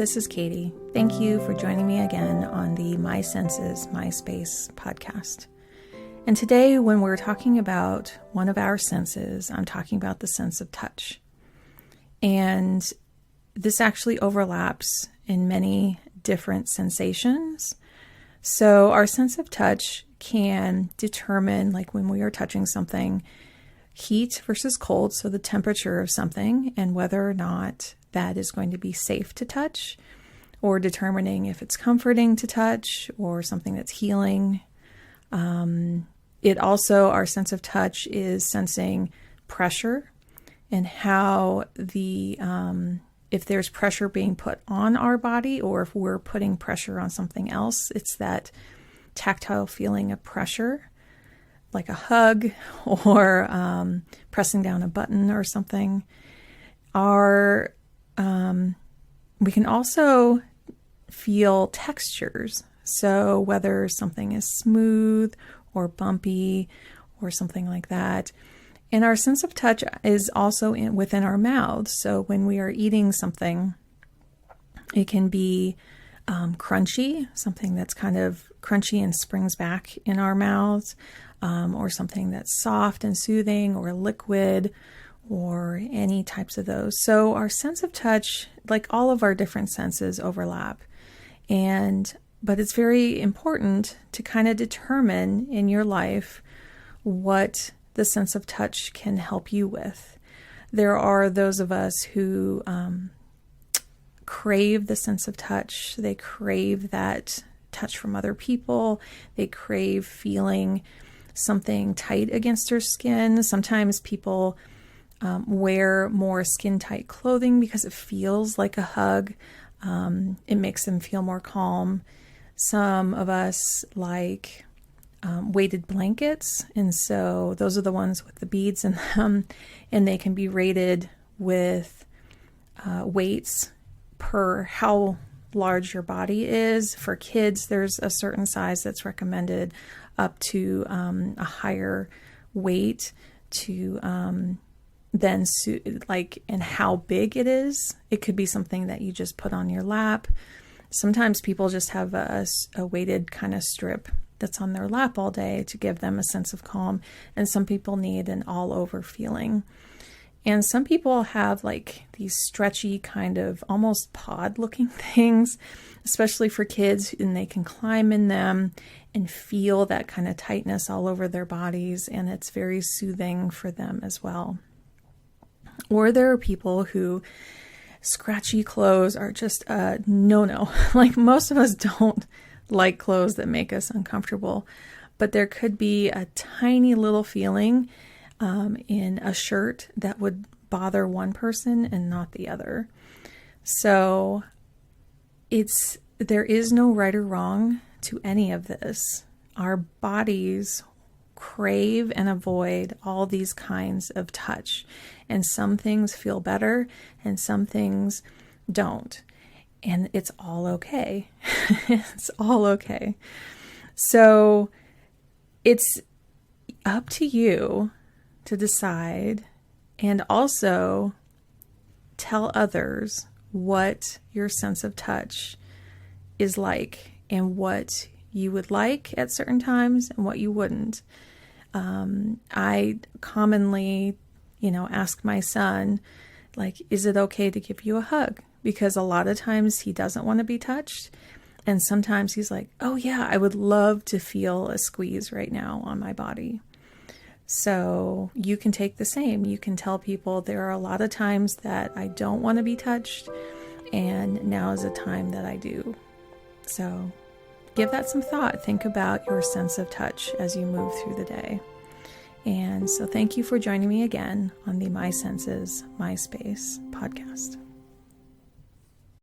this is Katie. Thank you for joining me again on the My Senses, My Space podcast. And today, when we're talking about one of our senses, I'm talking about the sense of touch. And this actually overlaps in many different sensations. So our sense of touch can determine, like when we are touching something, heat versus cold, so the temperature of something and whether or not that is going to be safe to touch, or determining if it's comforting to touch or something that's healing. It also, our sense of touch is sensing pressure and how if there's pressure being put on our body or if we're putting pressure on something else, it's that tactile feeling of pressure, like a hug or pressing down a button or something. We can also feel textures. So whether something is smooth or bumpy or something like that. And our sense of touch is also within our mouths. So when we are eating something, it can be crunchy, something that's kind of crunchy and springs back in our mouths, or something that's soft and soothing, or liquid, or any types of those. So our sense of touch, like all of our different senses, overlap. But it's very important to kind of determine in your life what the sense of touch can help you with. There are those of us who crave the sense of touch. They crave that touch from other people. They crave feeling something tight against their skin. Sometimes people wear more skin-tight clothing because it feels like a hug. It makes them feel more calm. Some of us like weighted blankets, and so those are the ones with the beads in them, and they can be rated with weights per how large your body is. For kids, there's a certain size that's recommended up to a higher weight to then like, and how big it is. It could be something that you just put on your lap. Sometimes people just have a weighted kind of strip that's on their lap all day to give them a sense of calm. And some people need an all over feeling. And some people have like these stretchy kind of almost pod looking things, especially for kids, and they can climb in them and feel that kind of tightness all over their bodies. And it's very soothing for them as well. Or there are people who scratchy clothes are just a no-no. Like most of us don't like clothes that make us uncomfortable, but there could be a tiny little feeling in a shirt that would bother one person and not the other. So there is no right or wrong to any of this. Our bodies crave and avoid all these kinds of touch, and some things feel better and some things don't, and it's all okay. It's all okay. So it's up to you to decide, and also tell others what your sense of touch is like and what you would like at certain times and what you wouldn't. I commonly, ask my son, like, is it okay to give you a hug? Because a lot of times he doesn't want to be touched. And sometimes he's like, oh yeah, I would love to feel a squeeze right now on my body. So you can take the same. You can tell people there are a lot of times that I don't want to be touched, and now is a time that I do. So give that some thought. Think about your sense of touch as you move through the day. And so thank you for joining me again on the My Senses, My Space podcast.